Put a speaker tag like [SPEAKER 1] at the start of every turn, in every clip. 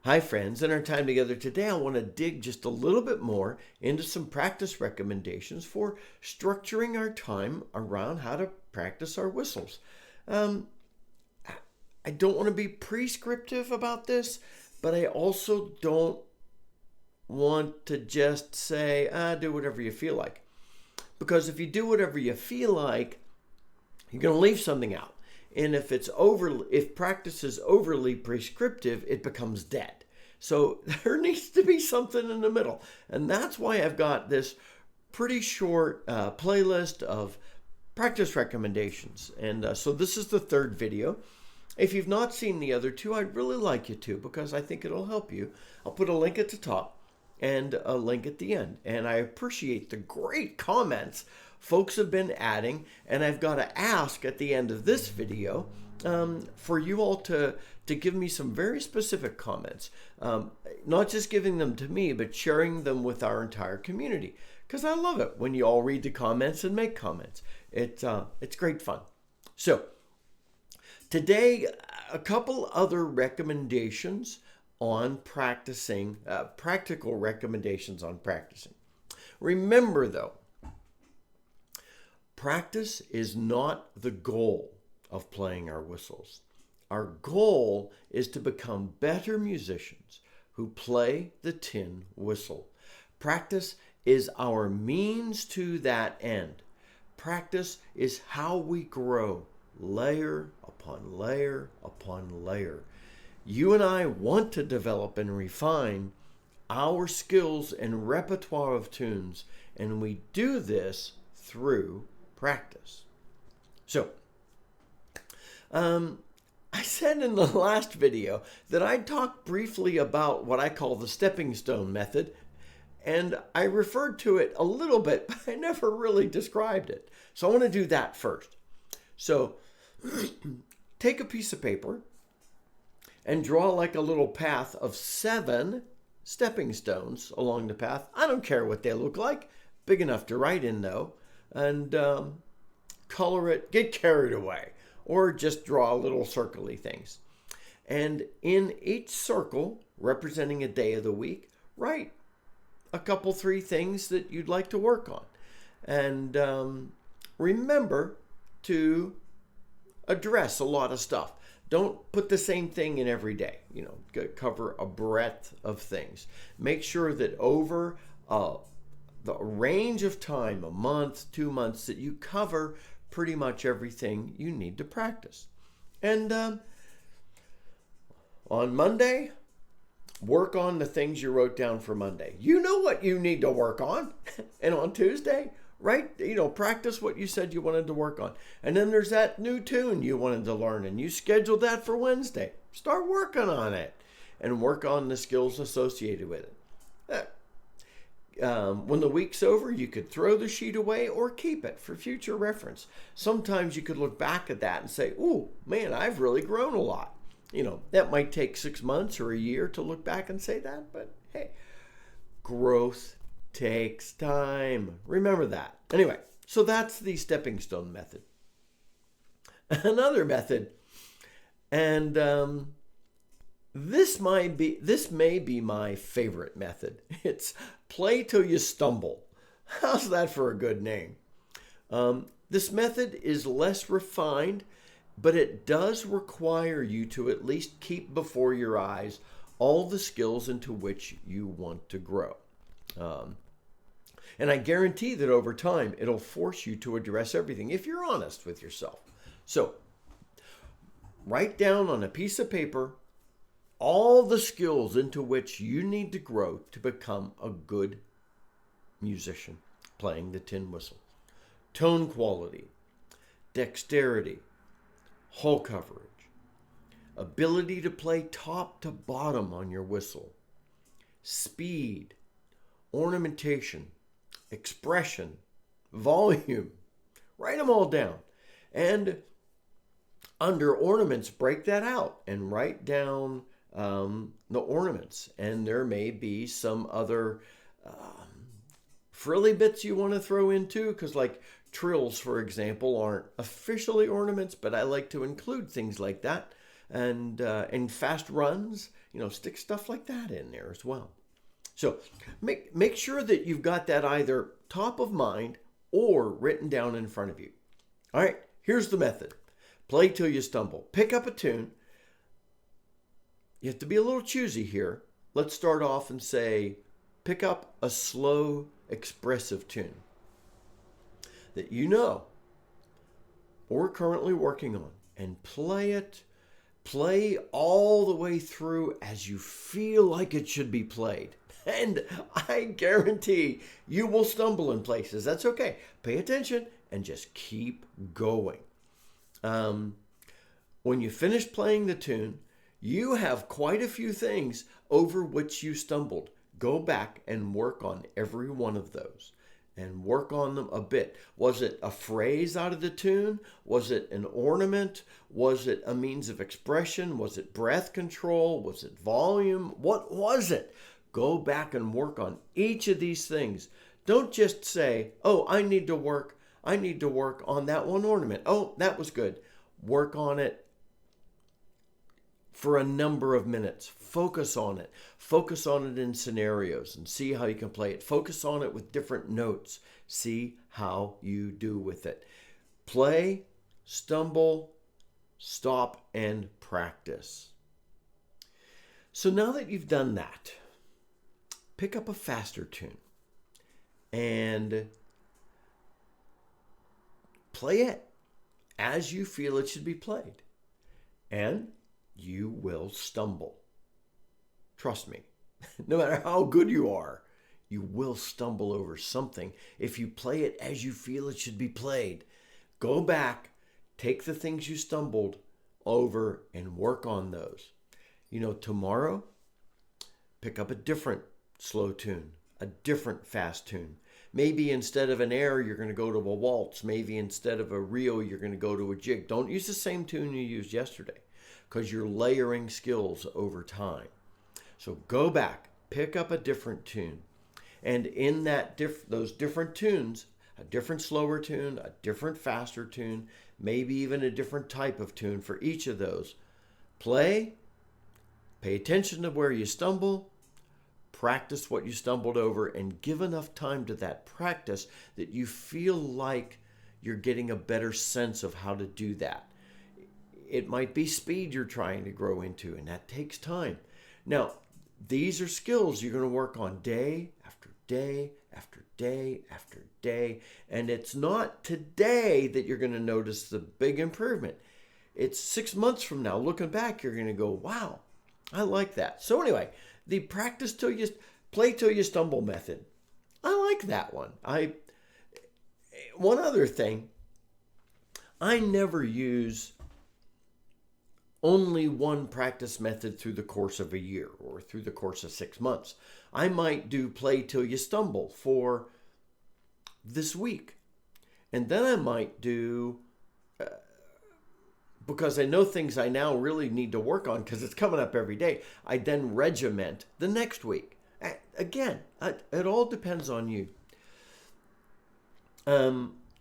[SPEAKER 1] Hi, friends. In our time together today, I want to dig just a little bit more into some practice recommendations for structuring our time around how to practice our whistles. Um, I don't want to be prescriptive about this, but I also don't want to just say, do whatever you feel like. Because if you do whatever you feel like, you're going to leave something out. And if practice is overly prescriptive, it becomes dead. So there needs to be something in the middle. And that's why I've got this pretty short playlist of practice recommendations. And so this is the third video. If you've not seen the other two, I'd really like you to, because I think it'll help you. I'll put a link at the top and a link at the end. And I appreciate the great comments folks have been adding, and I've got to ask at the end of this video for you all to give me some very specific comments, not just giving them to me, but sharing them with our entire community, because I love it when you all read the comments and make comments. It's great fun. So today, a couple other recommendations on practicing, practical recommendations on practicing. Remember though, practice is not the goal of playing our whistles. Our goal is to become better musicians who play the tin whistle. Practice is our means to that end. Practice is how we grow layer upon layer upon layer. You and I want to develop and refine our skills and repertoire of tunes, and we do this through practice. So, I said in the last video that I'd talk briefly about what I call the stepping stone method, and I referred to it a little bit, but I never really described it. So I want to do that first. So take a piece of paper and draw like a little path of 7 stepping stones along the path. I don't care what they look like, big enough to write in though. And color it, get carried away, or just draw little circly things. And in each circle, representing a day of the week, write a couple, 3 things that you'd like to work on. And remember to address a lot of stuff. Don't put the same thing in every day. Cover a breadth of things. Make sure that over the range of time, a month, 2 months, that you cover pretty much everything you need to practice. And on Monday, work on the things you wrote down for Monday. You know what you need to work on. And on Tuesday, practice what you said you wanted to work on. And then there's that new tune you wanted to learn, and you scheduled that for Wednesday. Start working on it and work on the skills associated with it. When the week's over, you could throw the sheet away or keep it for future reference. Sometimes you could look back at that and say, "Ooh, man, I've really grown a lot." That might take 6 months or a year to look back and say that, but hey, growth takes time. Remember that. Anyway, so that's the stepping stone method. Another method, and this may be my favorite method. It's play till you stumble. How's that for a good name? This method is less refined, but it does require you to at least keep before your eyes all the skills into which you want to grow. And I guarantee that over time, it'll force you to address everything if you're honest with yourself. So, write down on a piece of paper all the skills into which you need to grow to become a good musician playing the tin whistle. Tone quality, dexterity, hole coverage, ability to play top to bottom on your whistle, speed, ornamentation, expression, volume. Write them all down. And under ornaments, break that out and write down the ornaments. And there may be some other frilly bits you want to throw in too, because like trills, for example, aren't officially ornaments, but I like to include things like that. and fast runs. Stick stuff like that in there as well. So make sure that you've got that either top of mind or written down in front of you. All right, here's the method. Play till you stumble. Pick up a tune. You have to be a little choosy here. Let's start off and say, pick up a slow, expressive tune that you know or currently working on, and play it. Play all the way through as you feel like it should be played. And I guarantee you will stumble in places. That's okay. Pay attention and just keep going. When you finish playing the tune, you have quite a few things over which you stumbled. Go back and work on every one of those and work on them a bit. Was it a phrase out of the tune? Was it an ornament? Was it a means of expression? Was it breath control? Was it volume? What was it? Go back and work on each of these things. Don't just say, oh, I need to work on that one ornament. Oh, that was good. Work on it for a number of minutes. Focus on it. Focus on it in scenarios and see how you can play it. Focus on it with different notes. See how you do with it. Play, stumble, stop, and practice. So now that you've done that, pick up a faster tune and play it as you feel it should be played. And you will stumble. Trust me, no matter how good you are, you will stumble over something if you play it as you feel it should be played. Go back, take the things you stumbled over and work on those. Tomorrow, pick up a different slow tune, a different fast tune. Maybe instead of an air, you're going to go to a waltz. Maybe instead of a reel, you're going to go to a jig. Don't use the same tune you used yesterday, because you're layering skills over time. So go back, pick up a different tune. And in those different tunes, a different slower tune, a different faster tune, maybe even a different type of tune for each of those. Play, pay attention to where you stumble, practice what you stumbled over, and give enough time to that practice that you feel like you're getting a better sense of how to do that. It might be speed you're trying to grow into, and that takes time. Now, these are skills you're going to work on day after day after day after day. And it's not today that you're going to notice the big improvement. It's 6 months from now, looking back, you're going to go, wow, I like that. So anyway, the play till you stumble method. I like that one. One other thing, I never use only one practice method through the course of a year or through the course of 6 months. I might do play till you stumble for this week. And then I might do, because I know things I now really need to work on because it's coming up every day, I then regiment the next week. Again, it all depends on you.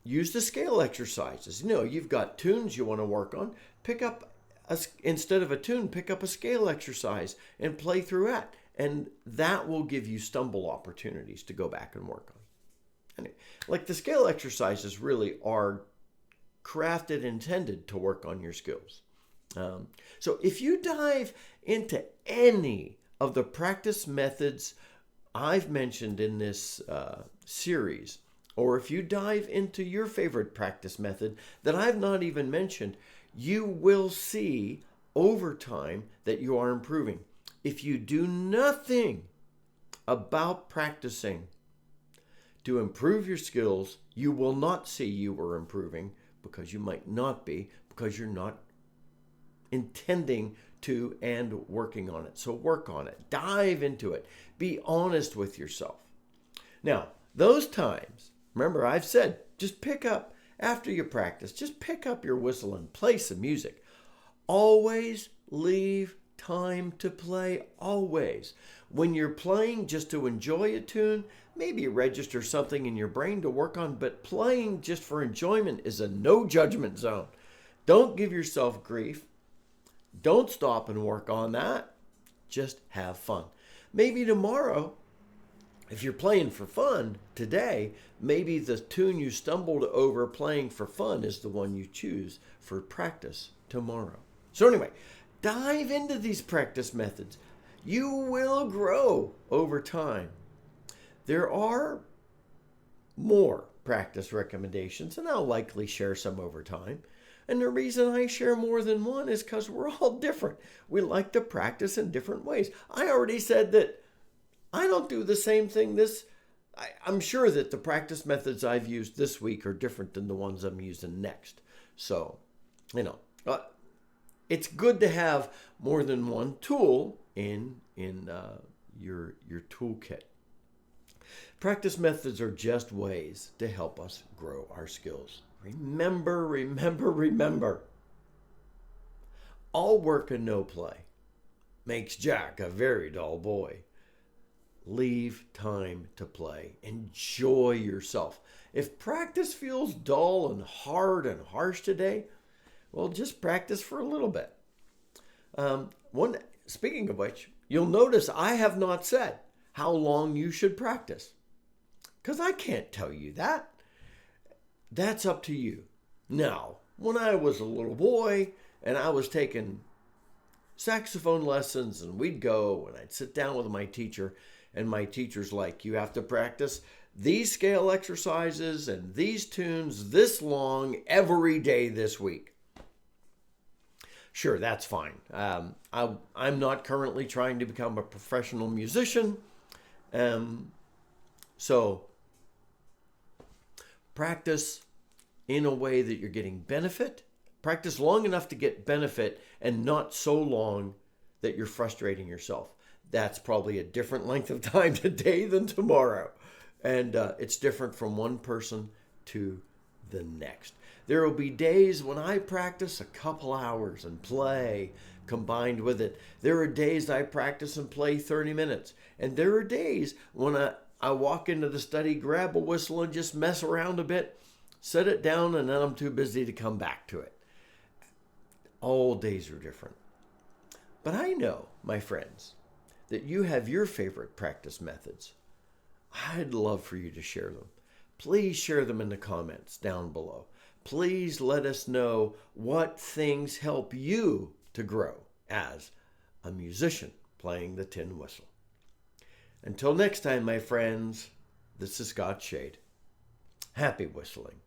[SPEAKER 1] Use the scale exercises. You've got tunes you want to work on. Instead of a tune, pick up a scale exercise and play through that. And that will give you stumble opportunities to go back and work on. Like the scale exercises really are crafted, intended to work on your skills. So if you dive into any of the practice methods I've mentioned in this series, or if you dive into your favorite practice method that I've not even mentioned, you will see over time that you are improving. If you do nothing about practicing to improve your skills, you will not see you are improving, because you might not be, because you're not intending to and working on it. So work on it. Dive into it. Be honest with yourself. Now, those times, remember I've said, just pick up, after you practice, just pick up your whistle and play some music. Always leave time to play, always. When you're playing just to enjoy a tune, maybe register something in your brain to work on, but playing just for enjoyment is a no judgment zone. Don't give yourself grief. Don't stop and work on that. Just have fun. Maybe tomorrow, if you're playing for fun today, maybe the tune you stumbled over playing for fun is the one you choose for practice tomorrow. So anyway, dive into these practice methods. You will grow over time. There are more practice recommendations, and I'll likely share some over time. And the reason I share more than one is because we're all different. We like to practice in different ways. I already said that I don't do the same thing I'm sure that the practice methods I've used this week are different than the ones I'm using next. So, it's good to have more than one tool in your toolkit. Practice methods are just ways to help us grow our skills. Remember. All work and no play makes Jack a very dull boy. Leave time to play. Enjoy yourself. If practice feels dull and hard and harsh today, well, just practice for a little bit. Speaking of which, you'll notice I have not said how long you should practice, because I can't tell you that. That's up to you. Now, when I was a little boy and I was taking saxophone lessons, and we'd go and I'd sit down with my teacher, and my teacher's like, you have to practice these scale exercises and these tunes this long every day this week. Sure, that's fine. I'm not currently trying to become a professional musician. So practice in a way that you're getting benefit. Practice long enough to get benefit and not so long that you're frustrating yourself. That's probably a different length of time today than tomorrow. And it's different from one person to the next. There will be days when I practice a couple hours and play combined with it. There are days I practice and play 30 minutes. And there are days when I walk into the study, grab a whistle, and just mess around a bit, set it down, and then I'm too busy to come back to it. All days are different. But I know, my friends, that you have your favorite practice methods. I'd love for you to share them. Please share them in the comments down below. Please let us know what things help you to grow as a musician playing the tin whistle. Until next time, my friends, this is Scott Shade. Happy whistling.